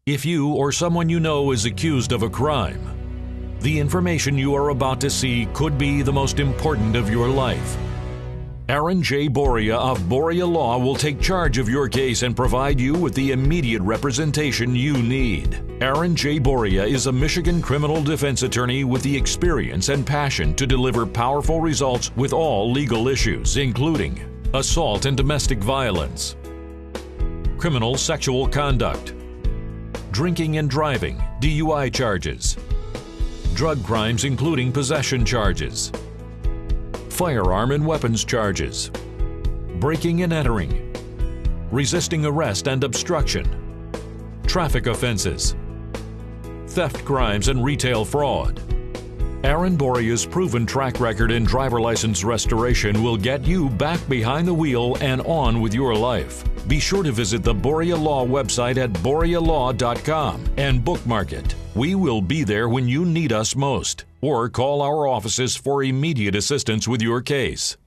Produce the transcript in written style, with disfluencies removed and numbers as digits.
If you or someone you know is accused of a crime, the information you are about to see could be the most important of your life. Aaron J. Boria of Boria Law will take charge of your case and provide you with the immediate representation you need. Aaron J. Boria is a Michigan criminal defense attorney with the experience and passion to deliver powerful results with all legal issues, including assault and domestic violence, criminal sexual conduct, drinking and driving, DUI charges, drug crimes including possession charges, firearm and weapons charges, breaking and entering, resisting arrest and obstruction, traffic offenses, theft crimes and retail fraud. Aaron Boria's proven track record in driver license restoration will get you back behind the wheel and on with your life. Be sure to visit the Boria Law website at borialaw.com and bookmark it. We will be there when you need us most, or call our offices for immediate assistance with your case.